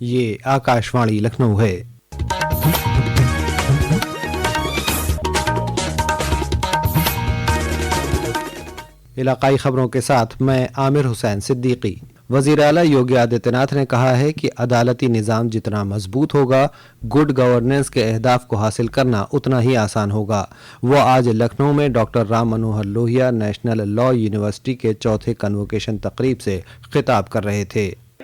یہ آکاشوانی لکھنؤ ہے۔ علاقائی خبروں کے ساتھ میں عامر حسین صدیقی۔ وزیر اعلیٰ یوگی آدتیہ ناتھ نے کہا ہے کہ عدالتی نظام جتنا مضبوط ہوگا، گڈ گورننس کے اہداف کو حاصل کرنا اتنا ہی آسان ہوگا۔ وہ آج لکھنؤ میں doctor Ram Manohar Lohia national law university کے چوتھے کنووکیشن تقریب سے خطاب کر رہے تھے۔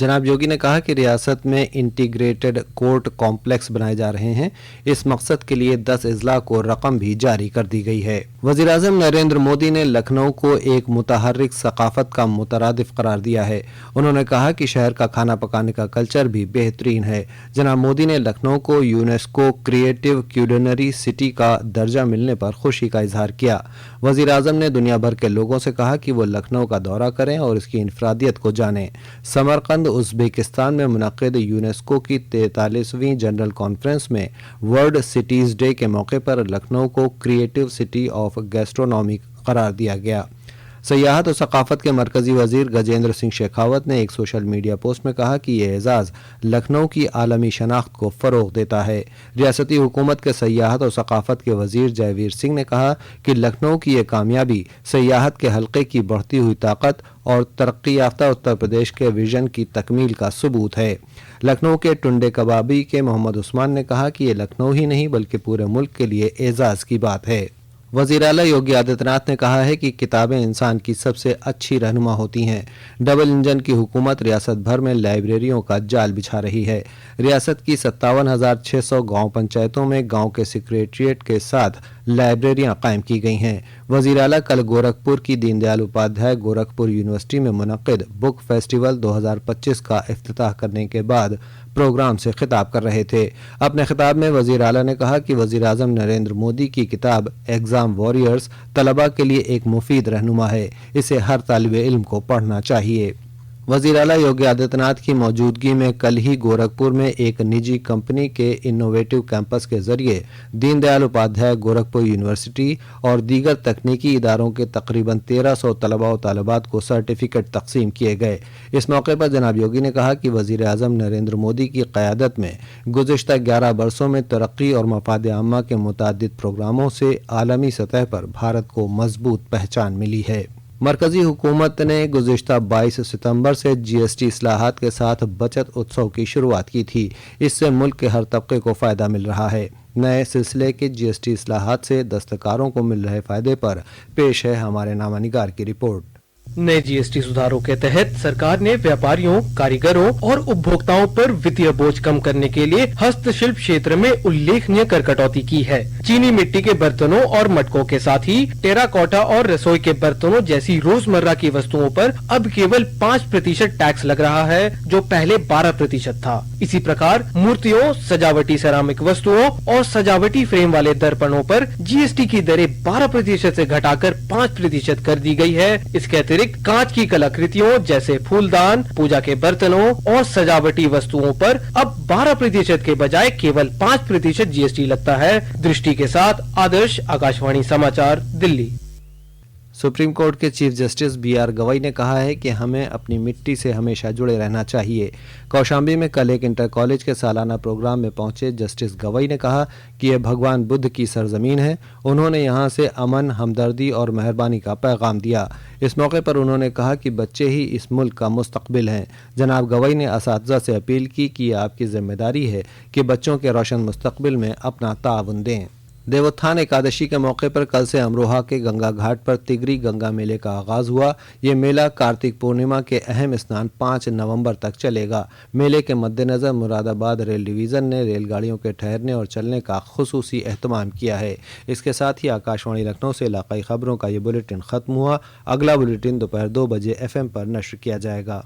جناب یوگی نے کہا کہ ریاست میں انٹیگریٹڈ کورٹ کمپلیکس بنائے جا رہے ہیں۔ اس مقصد کے لیے 10 اضلاع کو رقم بھی جاری کر دی گئی ہے۔ وزیر اعظم نریندر مودی نے لکھنؤ کو ایک متحرک ثقافت کا مترادف قرار دیا ہے۔ انہوں نے کہا کہ شہر کا کھانا پکانے کا کلچر بھی بہترین ہے۔ جناب مودی نے لکھنؤ کو یونیسکو کریٹو کیولینری سٹی کا درجہ ملنے پر خوشی کا اظہار کیا۔ وزیر اعظم نے دنیا بھر کے لوگوں سے کہا کہ وہ لکھنؤ کا دورہ کریں اور اس کی انفرادیت کو جانیں۔ سمرقند ازبکستان میں منعقد یونیسکو کی 43ویں جنرل کانفرنس میں ورلڈ سٹیز ڈے کے موقع پر لکھنؤ کو کریٹو سٹی آف گیسٹرونومی قرار دیا گیا۔ سیاحت و ثقافت کے مرکزی وزیر گجیندر سنگھ شیخاوت نے ایک سوشل میڈیا پوسٹ میں کہا کہ یہ اعزاز لکھنؤ کی عالمی شناخت کو فروغ دیتا ہے۔ ریاستی حکومت کے سیاحت و ثقافت کے وزیر جے ویر سنگھ نے کہا کہ لکھنؤ کی یہ کامیابی سیاحت کے حلقے کی بڑھتی ہوئی طاقت اور ترقی یافتہ اتر پردیش کے ویژن کی تکمیل کا ثبوت ہے۔ لکھنؤ کے ٹنڈے کبابی کے محمد عثمان نے کہا کہ یہ لکھنؤ ہی نہیں بلکہ پورے ملک کے لیے اعزاز کی بات ہے۔ وزیر اعلیٰ یوگی آدتیہ ناتھ نے کہا ہے کہ کتابیں انسان کی سب سے اچھی رہنما ہوتی ہیں۔ ڈبل انجن کی حکومت ریاست بھر میں لائبریریوں کا جال بچھا رہی ہے۔ ریاست کی 57,600 گاؤں پنچایتوں میں گاؤں کے سیکریٹریٹ کے ساتھ لائبریریاں قائم کی گئی ہیں۔ وزیر اعلیٰ کل گورکھپور کی دین دیال اپادھیائے گورکھپور یونیورسٹی میں منعقد بک فیسٹیول 2025 کا افتتاح کرنے کے بعد پروگرام سے خطاب کر رہے تھے۔ اپنے خطاب میں وزیر اعلیٰ نے کہا کہ وزیر اعظم نریندر مودی کی کتاب ایگزام واریئرز طلباء کے لیے ایک مفید رہنما ہے۔ اسے ہر طالب علم کو پڑھنا چاہیے۔ وزیر اعلیٰ یوگی آدتیہ ناتھ کی موجودگی میں کل ہی گورکھپور میں ایک نجی کمپنی کے انوویٹو کیمپس کے ذریعے دین دیال اپادھیائے گورکھپور یونیورسٹی اور دیگر تکنیکی اداروں کے تقریباً 1300 طلباء و طالبات کو سرٹیفکیٹ تقسیم کیے گئے۔ اس موقع پر جناب یوگی نے کہا کہ وزیر اعظم نریندر مودی کی قیادت میں گزشتہ 11 برسوں میں ترقی اور مفاد عامہ کے متعدد پروگراموں سے عالمی سطح پر بھارت کو مضبوط پہچان ملی ہے۔ مرکزی حکومت نے گزشتہ 22 ستمبر سے جی ایس ٹی اصلاحات کے ساتھ بچت اتسو کی شروعات کی تھی۔ اس سے ملک کے ہر طبقے کو فائدہ مل رہا ہے۔ نئے سلسلے کے جی ایس ٹی اصلاحات سے دستکاروں کو مل رہے فائدے پر پیش ہے ہمارے نامہ نگار کی رپورٹ۔ نئے جی ایس ٹی سدھاروں کے تحت سرکار نے ویاپاریوں، کاریگروں اور اپبھوکتاؤں پر وتیہ بوجھ کم کرنے کے لیے ہست شلپ شیتر میں الیکھنیہ کر کٹوتی کی ہے۔ چینی مٹی کے برتنوں اور مٹکوں کے ساتھ ہی ٹیراکوٹا اور رسوئی کے برتنوں جیسی روزمرہ کی وستوؤں پر اب کیول 5% ٹیکس لگ رہا ہے، جو پہلے 12% تھا۔ اسی پرکار مورتیوں، سجاوٹی سیرامک وستوؤں اور سجاوٹی فریم والے درپنوں پر جی ایس ٹی کی دریں 12% سے گھٹا کر 5% کر دی گئی ہے۔ اس کے اترکت کانچ کی کلاکرتیوں جیسے پھولدان، پوجا کے برتنوں اور سجاوٹی وستوؤں پر اب 12% کے بجائے کیول 5% جی ایس ٹی لگتا ہے۔ درشٹی کے ساتھ آدرش، آکاشوانی سماچار، دلی۔ سپریم کورٹ کے چیف جسٹس بی آر گوئی نے کہا ہے کہ ہمیں اپنی مٹی سے ہمیشہ جڑے رہنا چاہیے۔ کوشامبی میں کل ایک انٹر کالج کے سالانہ پروگرام میں پہنچے جسٹس گوئی نے کہا کہ یہ بھگوان بدھ کی سرزمین ہے۔ انہوں نے یہاں سے امن، ہمدردی اور مہربانی کا پیغام دیا۔ اس موقع پر انہوں نے کہا کہ بچے ہی اس ملک کا مستقبل ہیں۔ جناب گوئی نے اساتذہ سے اپیل کی کہ یہ آپ کی ذمہ داری ہے کہ بچوں کے روشن مستقبل میں اپنا تعاون دیں۔ دیوتھان ایکادشی کے موقع پر کل سے امروہہ کے گنگا گھاٹ پر تگری گنگا میلے کا آغاز ہوا۔ یہ میلہ کارتک پورنیما کے اہم اسنان 5 نومبر تک چلے گا۔ میلے کے مد نظر مراد آباد ریل ڈویژن نے ریل گاڑیوں کے ٹھہرنے اور چلنے کا خصوصی اہتمام کیا ہے۔ اس کے ساتھ ہی آکاشوانی لکھنؤ سے علاقائی خبروں کا یہ بلیٹن ختم ہوا۔ اگلا بلیٹن دوپہر 2 بجے FM پر نشر کیا جائے گا۔